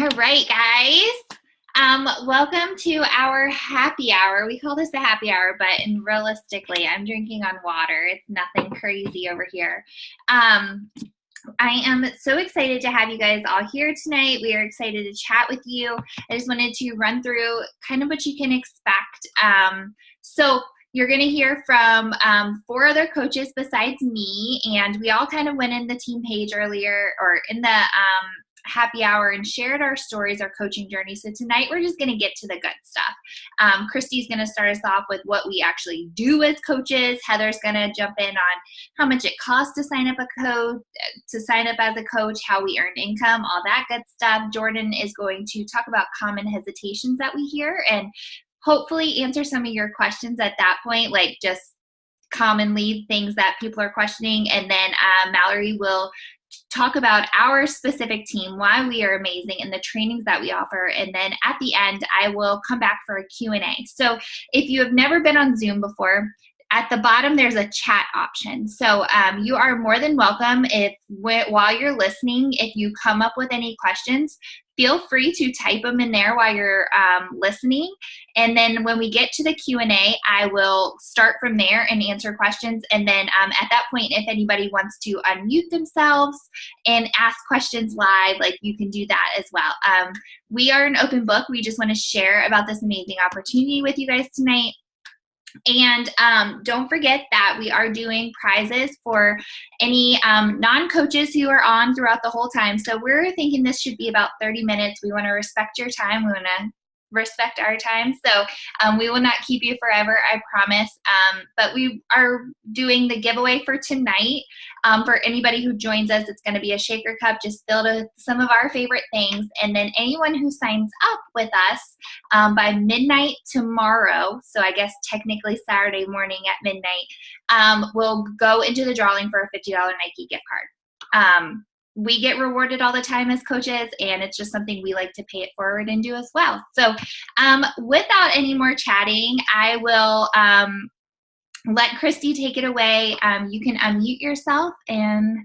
All right, guys. Welcome to our happy hour. We call this a happy hour, but realistically, I'm drinking on water. It's nothing crazy over here. I am so excited to have you guys all here tonight. We are excited to chat with you. I just wanted to run through kind of what you can expect. So you're going to hear from 4 other coaches besides me, and we all kind of went in the team page earlier or in the happy hour and shared our stories, our coaching journey. So tonight we're just going to get to the good stuff. Christy's going to start us off with what we actually do as coaches. Heather's going to jump in on how much it costs to sign up as a coach, how we earn income, all that good stuff. Jordan is going to talk about common hesitations that we hear and hopefully answer some of your questions at that point, like just commonly things that people are questioning. And then Mallory will talk about our specific team, why we are amazing, and the trainings that we offer. And then at the end, I will come back for a Q&A. So if you have never been on Zoom before, at the bottom, there's a chat option. So you are more than welcome while you're listening, if you come up with any questions, feel free to type them in there while you're listening. And then when we get to the Q&A, I will start from there and answer questions. And then at that point, if anybody wants to unmute themselves and ask questions live, like you can do that as well. We are an open book. We just want to share about this amazing opportunity with you guys tonight. And don't forget that we are doing prizes for any non-coaches who are on throughout the whole time. So we're thinking this should be about 30 minutes. We want to respect your time. We want to respect our time. So we will not keep you forever, I promise. But we are doing the giveaway for tonight. For anybody who joins us, it's going to be a shaker cup just filled with some of our favorite things. And then anyone who signs up with us by midnight tomorrow, so I guess technically Saturday morning at midnight, will go into the drawing for a $50 Nike gift card. We get rewarded all the time as coaches, and it's just something we like to pay it forward and do as well. So without any more chatting, I will let Christy take it away. You can unmute yourself and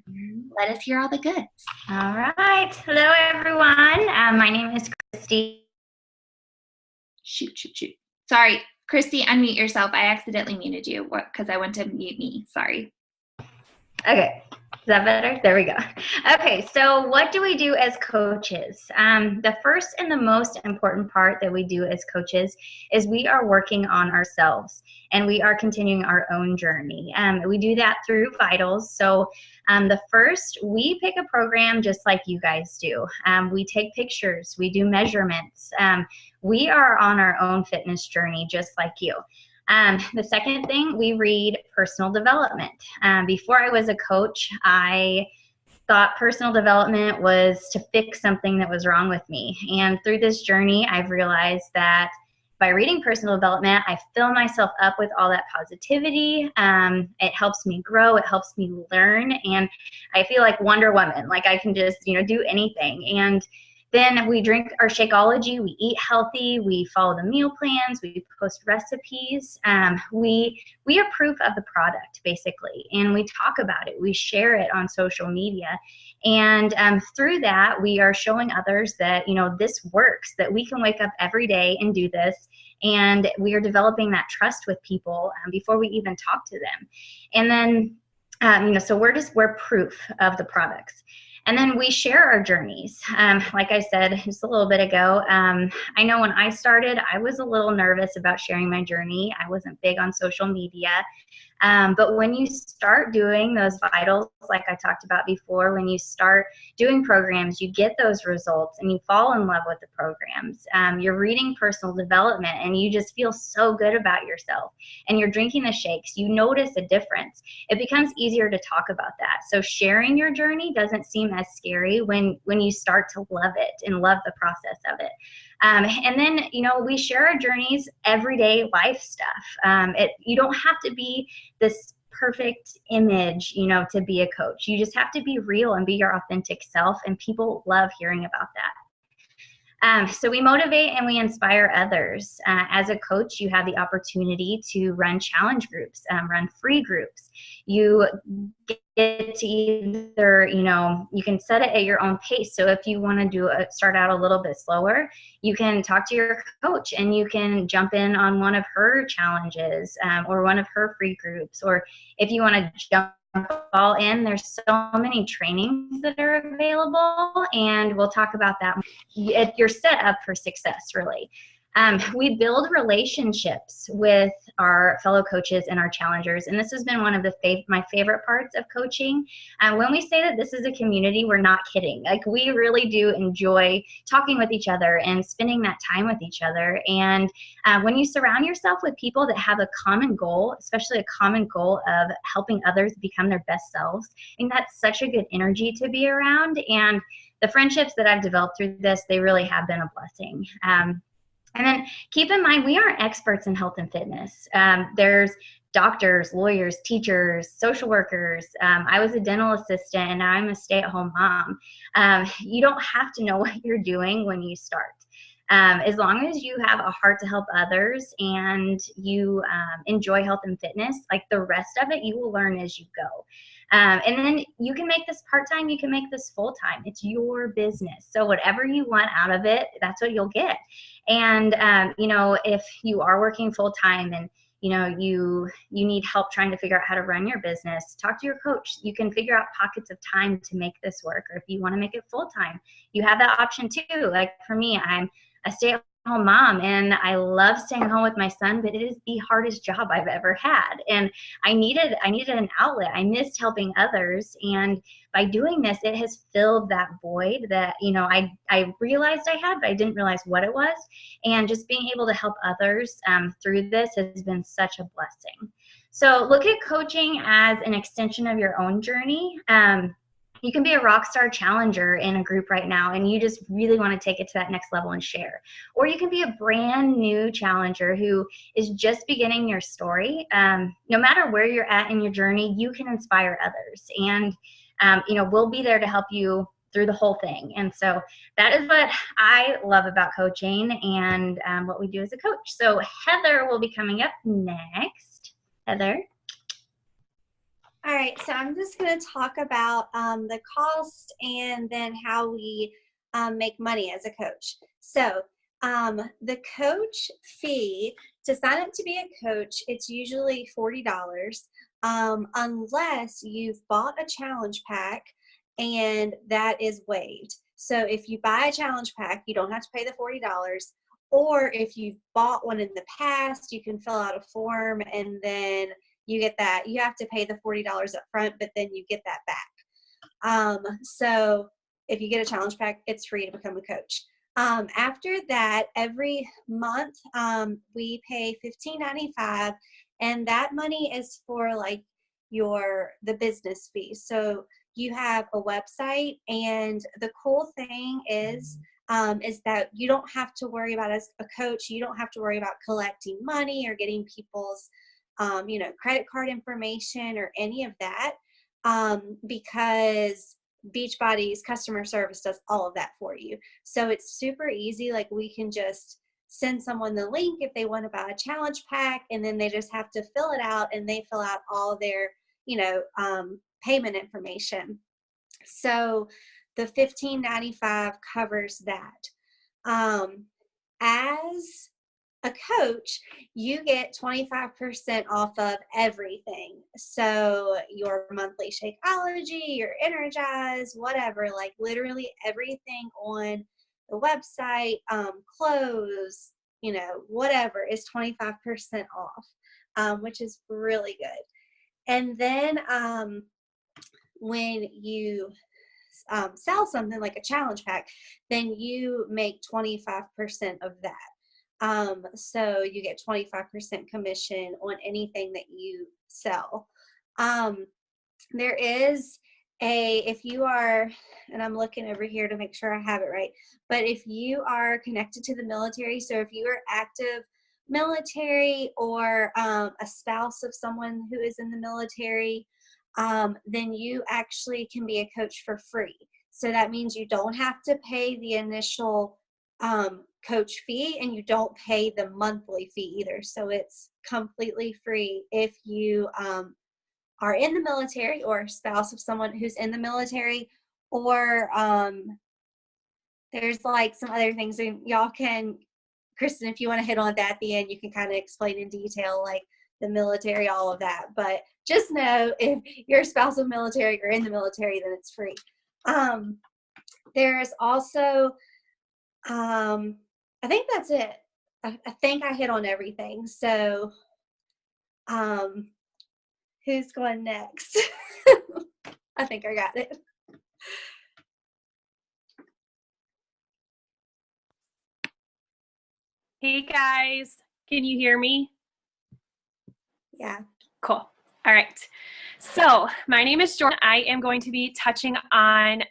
let us hear all the goods. All right. Hello, everyone. My name is Christy. Shoot. Sorry, Christy, unmute yourself. I accidentally muted you because I went to mute me. Sorry. Okay. Is that better? There we go. Okay, so what do we do as coaches? The first and the most important part that we do as coaches is we are working on ourselves and we are continuing our own journey. We do that through Vitals. So the first, we pick a program just like you guys do. We take pictures, we do measurements. We are on our own fitness journey just like you. The second thing, we read personal development. Before I was a coach, I thought personal development was to fix something that was wrong with me. And through this journey, I've realized that by reading personal development, I fill myself up with all that positivity. It helps me grow. It helps me learn. And I feel like Wonder Woman, like I can just, do anything. And then we drink our Shakeology, we eat healthy, we follow the meal plans, we post recipes. We approve of the product, basically, and we talk about it. We share it on social media. And through that, we are showing others that, this works, that we can wake up every day and do this. And we are developing that trust with people before we even talk to them. And then, so we're proof of the products. And then we share our journeys. Like I said just a little bit ago, I know when I started, I was a little nervous about sharing my journey. I wasn't big on social media. But when you start doing those vitals, like I talked about before, when you start doing programs, you get those results and you fall in love with the programs. You're reading personal development and you just feel so good about yourself. And you're drinking the shakes. You notice a difference. It becomes easier to talk about that. So sharing your journey doesn't seem as scary when you start to love it and love the process of it. And then, we share our journeys, everyday life stuff. You don't have to be this perfect image, to be a coach. You just have to be real and be your authentic self, and people love hearing about that. So we motivate and we inspire others. As a coach, you have the opportunity to run challenge groups, run free groups. You get get to either, you can set it at your own pace. So if you want to start out a little bit slower, you can talk to your coach and you can jump in on one of her challenges, or one of her free groups. Or if you want to jump all in, there's so many trainings that are available, and we'll talk about that. You're set up for success, really. We build relationships with our fellow coaches and our challengers, and this has been one of my favorite parts of coaching. When we say that this is a community, we're not kidding. Like, we really do enjoy talking with each other and spending that time with each other. And when you surround yourself with people that have a common goal, especially a common goal of helping others become their best selves, I think that's such a good energy to be around. And the friendships that I've developed through this, they really have been a blessing. And then keep in mind, we aren't experts in health and fitness. There's doctors, lawyers, teachers, social workers. I was a dental assistant, and now I'm a stay-at-home mom. You don't have to know what you're doing when you start. As long as you have a heart to help others and you enjoy health and fitness, like, the rest of it, you will learn as you go. And then you can make this part-time, you can make this full-time. It's your business. So whatever you want out of it, that's what you'll get. And, if you are working full-time and, you need help trying to figure out how to run your business, talk to your coach. You can figure out pockets of time to make this work. Or if you want to make it full-time, you have that option too. Like, for me, I'm a stay-at-home mom, and I love staying home with my son, but it is the hardest job I've ever had. And I needed an outlet. I missed helping others. And by doing this, it has filled that void that, I realized I had, but I didn't realize what it was. And just being able to help others through this has been such a blessing. So look at coaching as an extension of your own journey. You can be a rock star challenger in a group right now, and you just really want to take it to that next level and share. Or you can be a brand new challenger who is just beginning your story. No matter where you're at in your journey, you can inspire others. And, we'll be there to help you through the whole thing. And so that is what I love about coaching and what we do as a coach. So Heather will be coming up next. Heather? All right, so I'm just going to talk about the cost and then how we make money as a coach. So the coach fee, to sign up to be a coach, it's usually $40 unless you've bought a challenge pack, and that is waived. So if you buy a challenge pack, you don't have to pay the $40. Or if you've bought one in the past, you can fill out a form and then you get that. You have to pay the $40 up front, but then you get that back. So if you get a challenge pack, it's free to become a coach. After that, every month we pay $15.95, and that money is for like the business fees. So you have a website, and the cool thing is that you don't have to worry about, as a coach, you don't have to worry about collecting money or getting people's credit card information or any of that, because Beachbody's customer service does all of that for you. So it's super easy. Like, we can just send someone the link if they want to buy a challenge pack, and then they just have to fill it out, and they fill out all their, payment information. So the $15.95 covers that. As a coach, you get 25% off of everything. So your monthly Shakeology, your Energize, whatever, like literally everything on the website, clothes, whatever is 25% off, which is really good. And then when you sell something like a challenge pack, then you make 25% of that. So you get 25% commission on anything that you sell. There is if you are, and I'm looking over here to make sure I have it right, but if you are connected to the military, so if you are active military or a spouse of someone who is in the military, then you actually can be a coach for free. So that means you don't have to pay the initial coach fee, and you don't pay the monthly fee either. So it's completely free if you are in the military or a spouse of someone who's in the military, or there's like some other things, and y'all can, Kristen, if you want to hit on that at the end, you can kind of explain in detail like the military, all of that. But just know if you're a spouse of military or in the military, then it's free. There's also, I think that's it. I think I hit on everything. So who's going next? I think I got it. Hey guys, can you hear me? Yeah. Cool. All right. So my name is Jordan. I am going to be touching on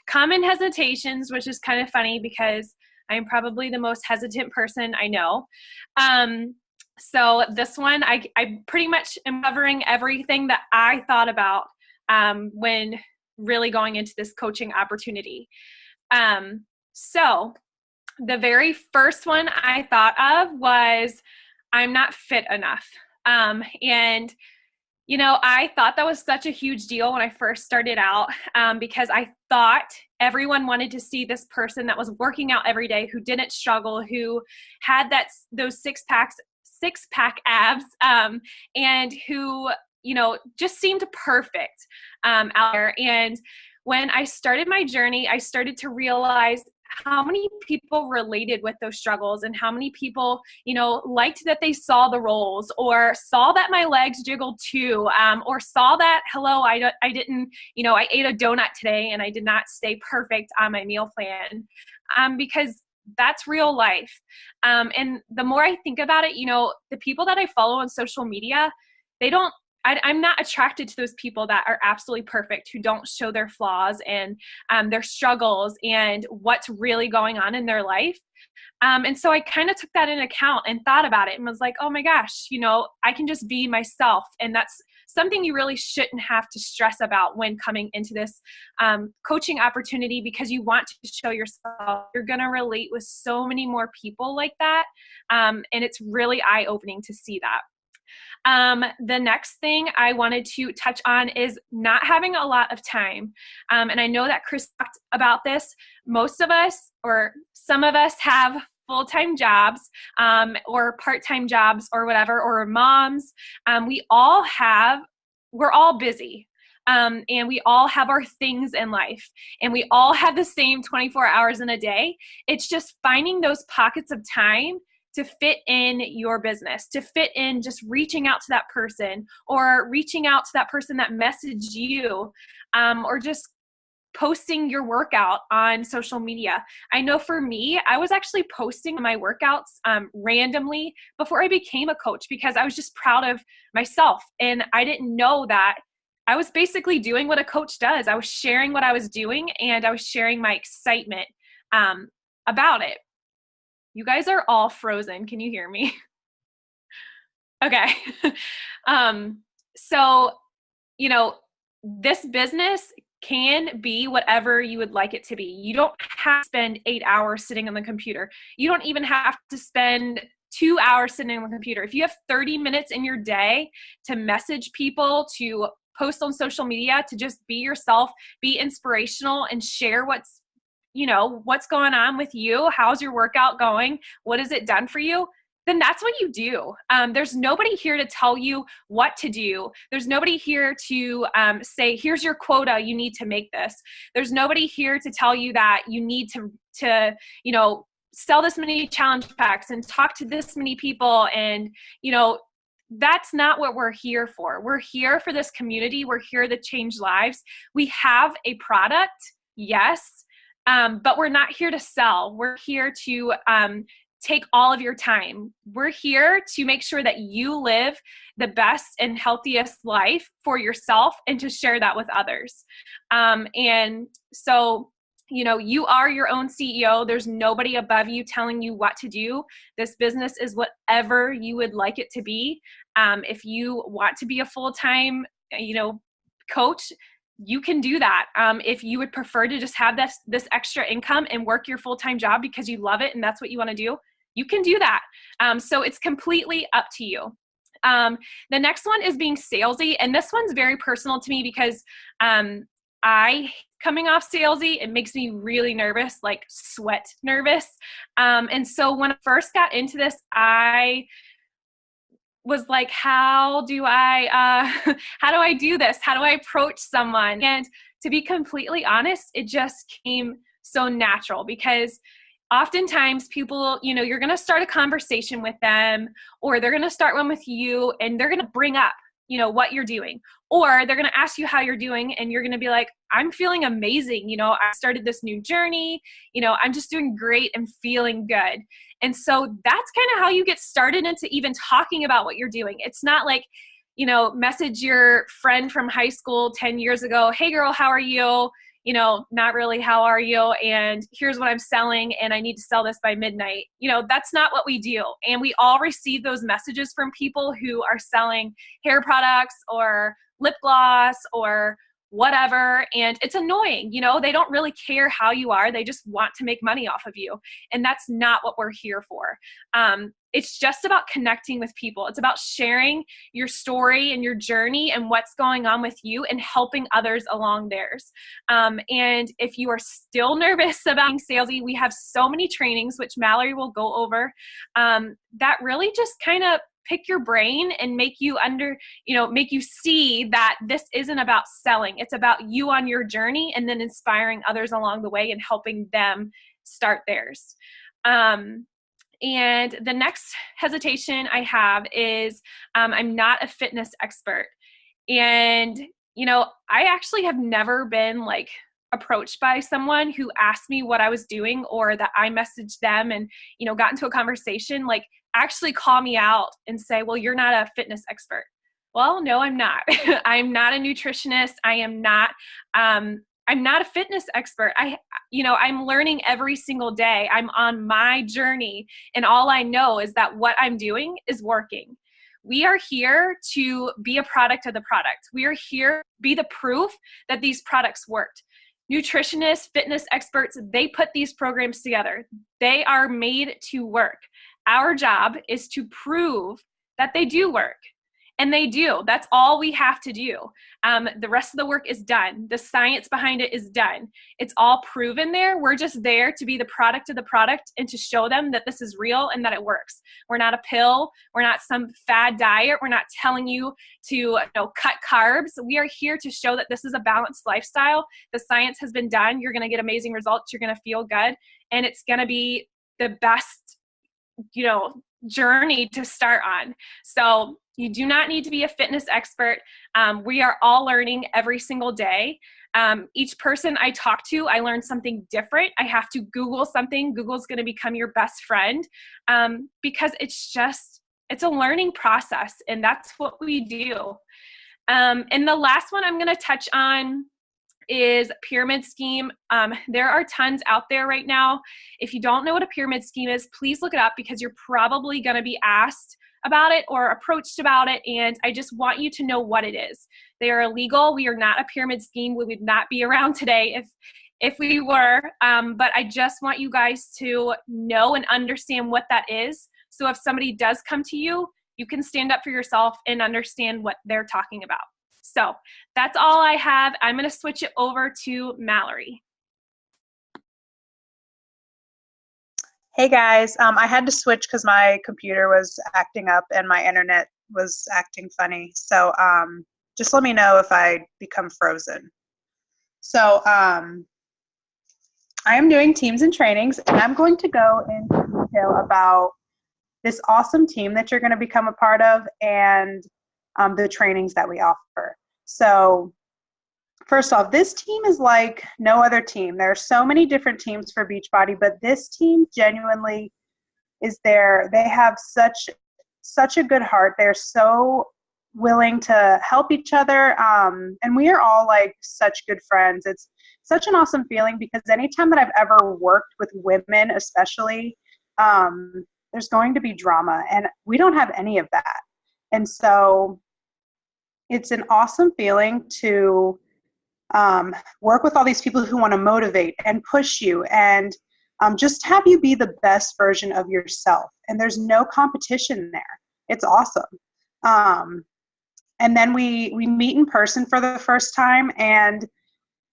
common hesitations, which is kind of funny because I am probably the most hesitant person I know. So this one, I pretty much am covering everything that I thought about when really going into this coaching opportunity. So the very first one I thought of was I'm not fit enough. And, you know, I thought that was such a huge deal when I first started out because I thought everyone wanted to see this person that was working out every day, who didn't struggle, who had those six-pack abs, and who, you know, just seemed perfect out there. And when I started my journey, I started to realize how many people related with those struggles, and how many people, you know, liked that they saw the rolls, or saw that my legs jiggled too, or saw that, hello, I didn't, you know, I ate a donut today and I did not stay perfect on my meal plan, because that's real life. And the more I think about it, you know, the people that I follow on social media, I'm not attracted to those people that are absolutely perfect, who don't show their flaws and their struggles and what's really going on in their life. And so I kind of took that into account and thought about it and was like, oh my gosh, you know, I can just be myself. And that's something you really shouldn't have to stress about when coming into this coaching opportunity, because you want to show yourself. You're going to relate with so many more people like that. And it's really eye-opening to see that. The next thing I wanted to touch on is not having a lot of time. And I know that Chris talked about this. Most of us, or some of us, have full-time jobs or part-time jobs or whatever, or moms. We're all busy. And we all have our things in life, and we all have the same 24 hours in a day. It's just finding those pockets of time to fit in your business, to fit in just reaching out to that person, or reaching out to that person that messaged you, or just posting your workout on social media. I know for me, I was actually posting my workouts randomly before I became a coach, because I was just proud of myself. And I didn't know that I was basically doing what a coach does. I was sharing what I was doing, and I was sharing my excitement about it. You guys are all frozen. Can you hear me? Okay. So, you know, this business can be whatever you would like it to be. You don't have to spend 8 hours sitting on the computer. You don't even have to spend 2 hours sitting on the computer. If you have 30 minutes in your day to message people, to post on social media, to just be yourself, be inspirational, and share what's going on with you, how's your workout going, what has it done for you, then that's what you do. There's nobody here to tell you what to do. There's nobody here to say, here's your quota, you need to make this. There's nobody here to tell you that you need to sell this many challenge packs and talk to this many people. And, that's not what we're here for. We're here for this community. We're here to change lives. We have a product, yes, but we're not here to sell. We're here to take all of your time. We're here to make sure that you live the best and healthiest life for yourself, and to share that with others. And so, you are your own CEO. There's nobody above you telling you what to do. This business is whatever you would like it to be. If you want to be a full-time, coach, you can do that. If you would prefer to just have this extra income and work your full-time job because you love it and that's what you want to do, you can do that. So it's completely up to you. The next one is being salesy. And this one's very personal to me because coming off salesy, it makes me really nervous, like sweat nervous. And so when I first got into this, I was like, how do I do this? How do I approach someone? And to be completely honest, it just came so natural because oftentimes people, you're going to start a conversation with them, or they're going to start one with you, and they're going to bring up, what you're doing, or they're going to ask you how you're doing, and you're going to be like, I'm feeling amazing. I started this new journey. I'm just doing great and feeling good. And so that's kind of how you get started into even talking about what you're doing. It's not like, message your friend from high school 10 years ago, hey girl, how are you? Not really, how are you? And here's what I'm selling, and I need to sell this by midnight. That's not what we do. And we all receive those messages from people who are selling hair products or lip gloss or whatever. And it's annoying. They don't really care how you are. They just want to make money off of you. And that's not what we're here for. It's just about connecting with people. It's about sharing your story and your journey and what's going on with you and helping others along theirs. And if you are still nervous about being salesy, we have so many trainings, which Mallory will go over, that really just kind of pick your brain and make you make you see that this isn't about selling. It's about you on your journey and then inspiring others along the way and helping them start theirs. And the next hesitation I have is I'm not a fitness expert. And, I actually have never been like approached by someone who asked me what I was doing, or that I messaged them and, got into a conversation, like actually call me out and say, well, you're not a fitness expert. Well, no, I'm not. I'm not a nutritionist. I'm not a fitness expert. I'm learning every single day. I'm on my journey, and all I know is that what I'm doing is working. We are here to be a product of the product. We are here to be the proof that these products worked. Nutritionists, fitness experts, they put these programs together. They are made to work. Our job is to prove that they do work. And they do. That's all we have to do. The rest of the work is done. The science behind it is done. It's all proven there. We're just there to be the product of the product and to show them that this is real and that it works. We're not a pill. We're not some fad diet. We're not telling you to cut carbs. We are here to show that this is a balanced lifestyle. The science has been done. You're going to get amazing results. You're going to feel good. And it's going to be the best, journey to start on. So you do not need to be a fitness expert. We are all learning every single day. Each person I talk to, I learn something different. I have to Google something. Google's going to become your best friend because it's a learning process, and that's what we do. And the last one I'm going to touch on is pyramid scheme. There are tons out there right now. If you don't know what a pyramid scheme is, please look it up because you're probably going to be asked about it or approached about it. And I just want you to know what it is. They are illegal. We are not a pyramid scheme. We would not be around today if we were. But I just want you guys to know and understand what that is. So if somebody does come to you, you can stand up for yourself and understand what they're talking about. So that's all I have. I'm going to switch it over to Mallory. Hey guys, I had to switch because my computer was acting up and my internet was acting funny. So just let me know if I become frozen. So I am doing teams and trainings, and I'm going to go into detail about this awesome team that you're going to become a part of and the trainings that we offer. So first off, this team is like no other team. There are so many different teams for Beachbody, but this team genuinely is there. They have such a good heart. They're so willing to help each other. And we are all like such good friends. It's such an awesome feeling because anytime that I've ever worked with women, especially, there's going to be drama, and we don't have any of that. And so it's an awesome feeling to work with all these people who want to motivate and push you and just have you be the best version of yourself. And there's no competition there. It's awesome. And then we meet in person for the first time, and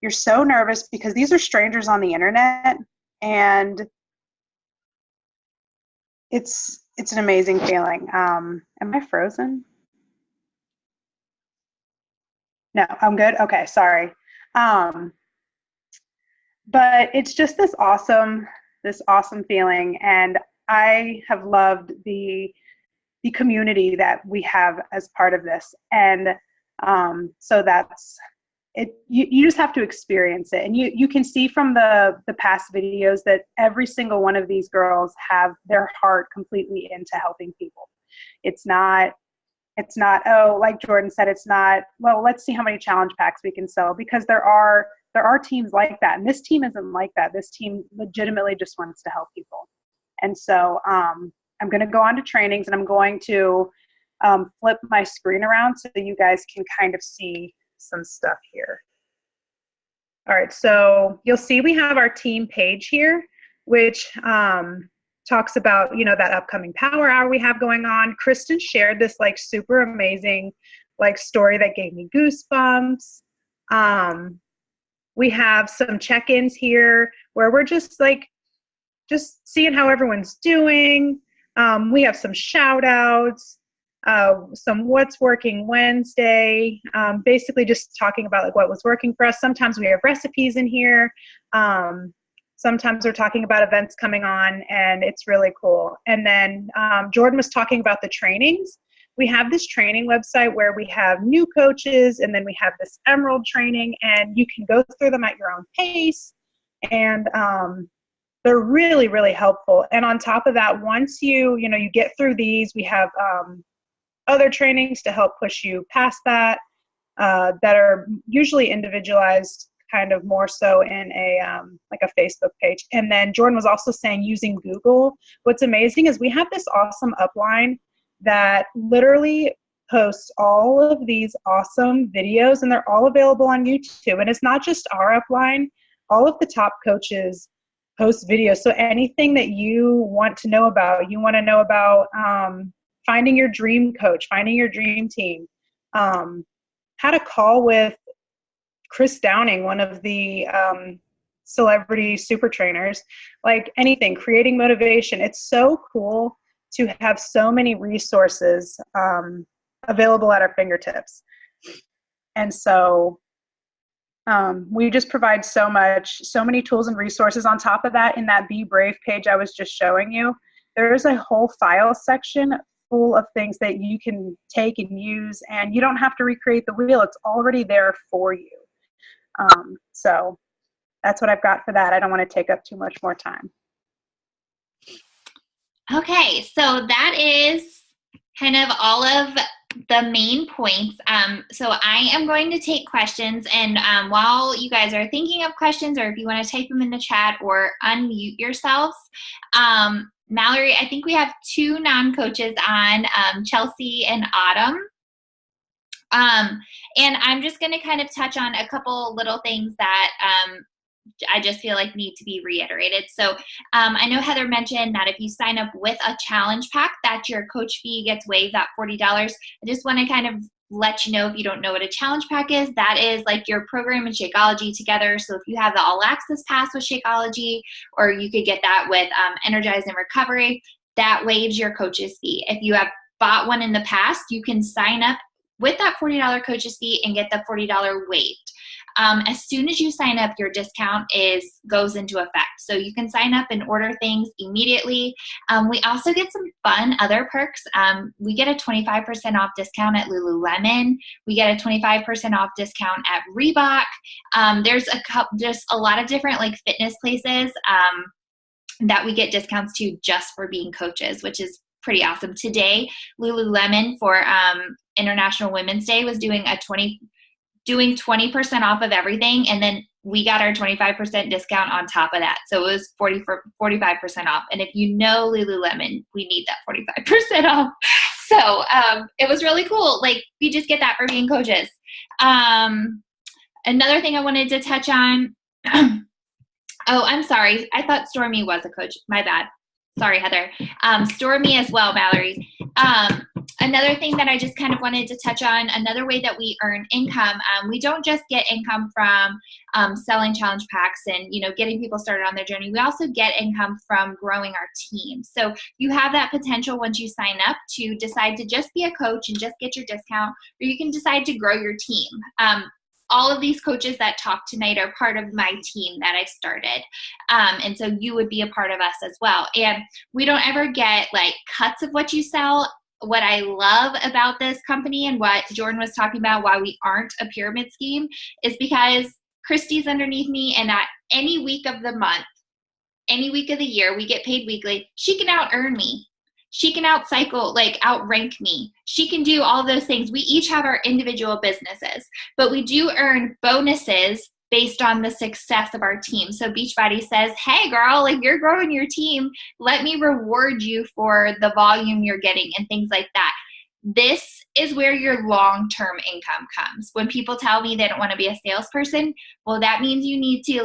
you're so nervous because these are strangers on the internet, and it's an amazing feeling. Am I frozen? No, I'm good. Okay, sorry. But it's just this awesome feeling, and I have loved the community that we have as part of this, and so that's it. You just have to experience it, and you can see from the past videos that every single one of these girls have their heart completely into helping people. It's not, oh, like Jordan said, it's not, well, let's see how many challenge packs we can sell, because there are teams like that, and this team isn't like that. This team legitimately just wants to help people. And so I'm going to go on to trainings, and I'm going to flip my screen around so that you guys can kind of see some stuff here. All right, so you'll see we have our team page here, which talks about, you know, that upcoming power hour we have going on. Kristen shared this like super amazing like story that gave me goosebumps. We have some check-ins here where we're just seeing how everyone's doing. We have some shout outs, some what's working Wednesday, basically just talking about like what was working for us. Sometimes we have recipes in here. Sometimes we're talking about events coming on, and it's really cool. And then Jordan was talking about the trainings. We have this training website where we have new coaches, and then we have this Emerald training, and you can go through them at your own pace. And they're really, really helpful. And on top of that, once you get through these, we have other trainings to help push you past that, that are usually individualized, kind of more so in a like a Facebook page. And then Jordan was also saying using Google. What's amazing is we have this awesome upline that literally posts all of these awesome videos, and they're all available on YouTube. And it's not just our upline. All of the top coaches post videos. So anything that you want to know about, finding your dream coach, finding your dream team, how to call with Chris Downing, one of the celebrity super trainers, like anything, creating motivation. It's so cool to have so many resources available at our fingertips. And so we just provide so many tools and resources. On top of that, in that Be Brave page I was just showing you, there's a whole file section full of things that you can take and use, and you don't have to recreate the wheel. It's already there for you. So that's what I've got for that. I don't want to take up too much more time. Okay, so that is kind of all of the main points. So I am going to take questions, and while you guys are thinking of questions, or if you want to type them in the chat or unmute yourselves, Mallory, I think we have two non-coaches on, Chelsea and Autumn. And I'm just going to kind of touch on a couple little things that I just feel like need to be reiterated. So I know Heather mentioned that if you sign up with a challenge pack, that your coach fee gets waived at $40. I just want to kind of let you know, if you don't know what a challenge pack is, that is like your program and Shakeology together. So if you have the All Access Pass with Shakeology, or you could get that with Energize and Recovery, that waives your coach's fee. If you have bought one in the past, you can sign up with that $40 coach's fee and get the $40 waived. As soon as you sign up, your discount goes into effect. So you can sign up and order things immediately. We also get some fun other perks. We get a 25% off discount at Lululemon. We get a 25% off discount at Reebok. There's just a lot of different like fitness places that we get discounts to just for being coaches, which is pretty awesome. Today, Lululemon for International Women's Day was doing 20% off of everything, and then we got our 25% discount on top of that. So it was 45% off. And if you know Lululemon, we need that 45% off. So it was really cool. Like, we just get that for being coaches. Another thing I wanted to touch on. Oh, I'm sorry. I thought Stormy was a coach. My bad. Sorry, Heather. Stormy as well, Mallory. Another thing that I just kind of wanted to touch on, another way that we earn income, we don't just get income from selling challenge packs and, getting people started on their journey. We also get income from growing our team. So you have that potential once you sign up to decide to just be a coach and just get your discount, or you can decide to grow your team. All of these coaches that talk tonight are part of my team that I started. And so you would be a part of us as well. And we don't ever get like cuts of what you sell. What I love about this company and what Jordan was talking about, why we aren't a pyramid scheme, is because Christy's underneath me, and at any week of the month, any week of the year, we get paid weekly. She can out earn me. She can outrank me. She can do all those things. We each have our individual businesses, but we do earn bonuses based on the success of our team. So Beachbody says, hey girl, if you're growing your team, let me reward you for the volume you're getting and things like that. This is where your long-term income comes. When people tell me they don't want to be a salesperson, well, that means you need to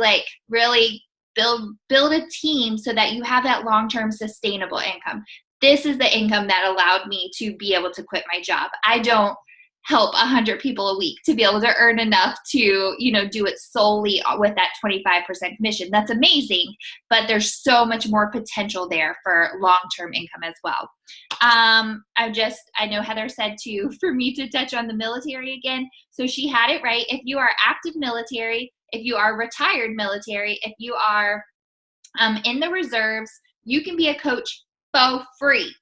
really build a team so that you have that long-term sustainable income. This is the income that allowed me to be able to quit my job. I don't help 100 people a week to be able to earn enough to, do it solely with that 25% commission. That's amazing, but there's so much more potential there for long-term income as well. I know Heather said for me to touch on the military again. So she had it right. If you are active military, if you are retired military, if you are in the reserves, you can be a coach for free.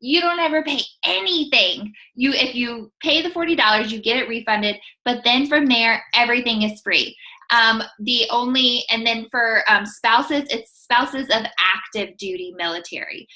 You don't ever pay anything. If you pay the $40, you get it refunded, but then from there, everything is free. And then for spouses, it's spouses of active duty military.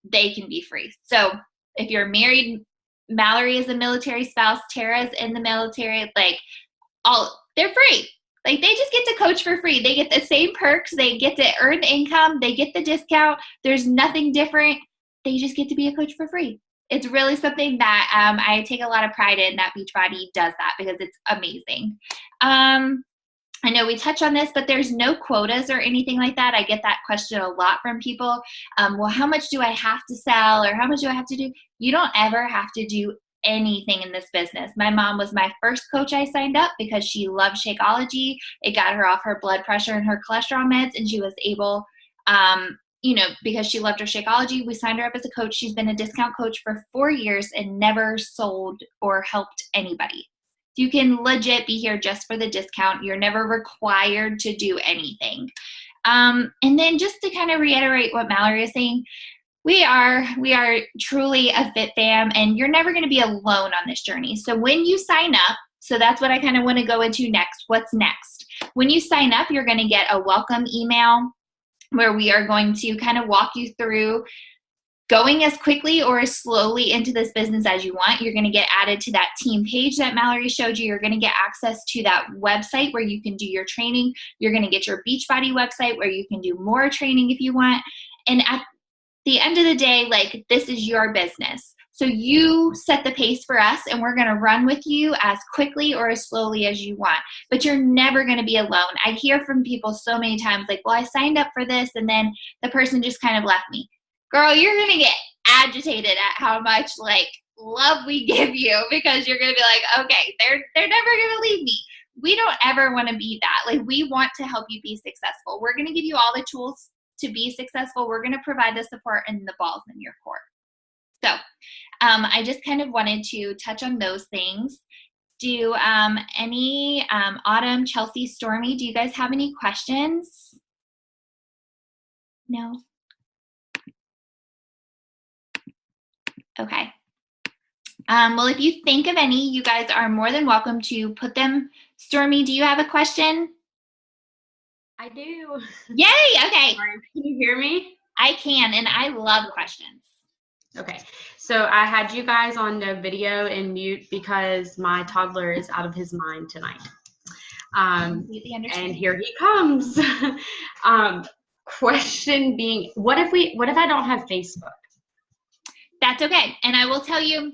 They can be free. So if you're married, Mallory is a military spouse, Tara's in the military, they're free. They just get to coach for free. They get the same perks. They get to earn income. They get the discount. There's nothing different. They just get to be a coach for free. It's really something that I take a lot of pride in, that Beachbody does that, because it's amazing. I know we touch on this, but there's no quotas or anything like that. I get that question a lot from people. Well, how much do I have to sell, or how much do I have to do? You don't ever have to do anything in this business. My mom was my first coach I signed up because she loved Shakeology. It got her off her blood pressure and her cholesterol meds, and she was able, because she loved her Shakeology, we signed her up as a coach. She's been a discount coach for 4 years and never sold or helped anybody. You can legit be here just for the discount. You're never required to do anything. And then just to kind of reiterate what Mallory is saying, we are truly a fit fam, and you're never going to be alone on this journey. So when you sign up, so that's what I kind of want to go into next. What's next? When you sign up, you're going to get a welcome email where we are going to kind of walk you through going as quickly or as slowly into this business as you want. You're going to get added to that team page that Mallory showed you. You're going to get access to that website where you can do your training. You're going to get your Beachbody website where you can do more training if you want. And at the end of the day, this is your business. So you set the pace for us, and we're going to run with you as quickly or as slowly as you want. But you're never going to be alone. I hear from people so many times, well, I signed up for this, and then the person just kind of left me. Girl, you're going to get agitated at how much, love we give you, because you're going to be okay, they're never going to leave me. We don't ever want to be that. We want to help you be successful. We're going to give you all the tools to be successful. We're going to provide the support and the balls in your court. So I just kind of wanted to touch on those things. Do any Autumn, Chelsea, Stormy, do you guys have any questions? No? Okay. Well, if you think of any, you guys are more than welcome to put them. Stormy, do you have a question? I do. Yay! Okay. Can you hear me? I can, and I love questions. Okay. So I had you guys on no video and mute because my toddler is out of his mind tonight. Completely understand. And here he comes. Question being, what if I don't have Facebook? That's okay. And I will tell you,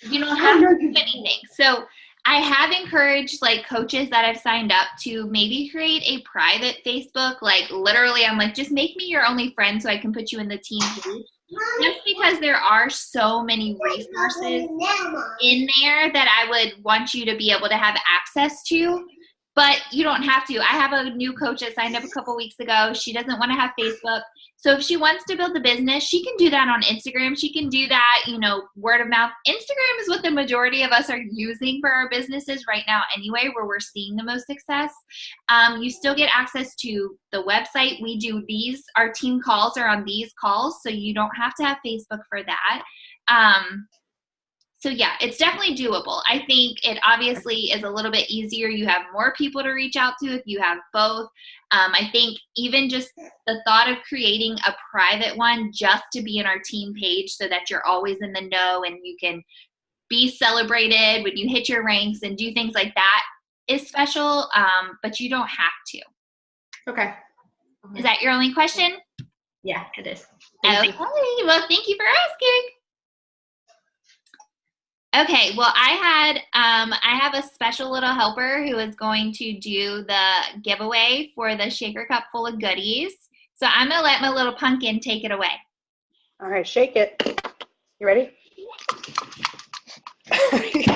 you don't have to do anything. So I have encouraged coaches that I've signed up to maybe create a private Facebook. Literally, I'm just make me your only friend so I can put you in the team page. just because there are so many resources in there that I would want you to be able to have access to, but you don't have to. I have a new coach that signed up a couple weeks ago. She doesn't want to have Facebook. So if she wants to build a business, she can do that on Instagram. She can do that, word of mouth. Instagram is what the majority of us are using for our businesses right now anyway, where we're seeing the most success. You still get access to the website. We do these, our team calls are on these calls, so you don't have to have Facebook for that. So yeah, it's definitely doable. I think it obviously is a little bit easier. You have more people to reach out to if you have both. I think even just the thought of creating a private one just to be in our team page so that you're always in the know and you can be celebrated when you hit your ranks and do things like that is special, but you don't have to. Okay. Is that your only question? Yeah, it is. Thank you. Well, thank you for asking. Okay, well, I have a special little helper who is going to do the giveaway for the shaker cup full of goodies. So I'm going to let my little pumpkin take it away. All right, shake it. You ready? Shake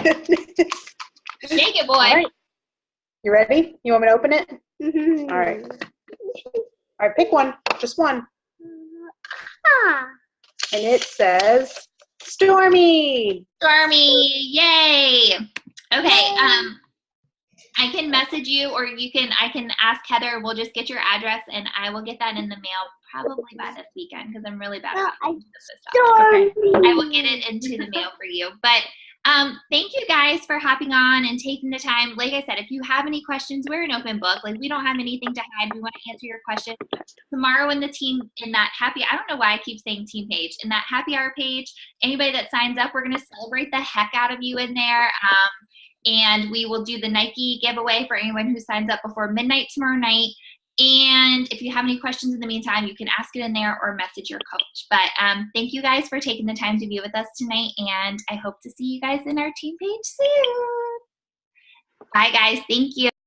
it, boy. All right. You ready? You want me to open it? All right. All right, pick one. Just one. And it says Stormy. Stormy, yay. Okay, I can message you or I can ask Heather. We'll just get your address and I will get that in the mail probably by this weekend because I'm really bad about this stuff. Okay. I will get it into the mail for you. But thank you guys for hopping on and taking the time. Like I said, if you have any questions, we're an open book. Like, we don't have anything to hide. We want to answer your questions. Tomorrow in the team, in that I don't know why I keep saying team page, in that happy hour page, anybody that signs up, we're going to celebrate the heck out of you in there. And we will do the Nike giveaway for anyone who signs up before midnight tomorrow night. And if you have any questions in the meantime, you can ask it in there or message your coach. But thank you guys for taking the time to be with us tonight. And I hope to see you guys in our team page soon. Bye, guys. Thank you.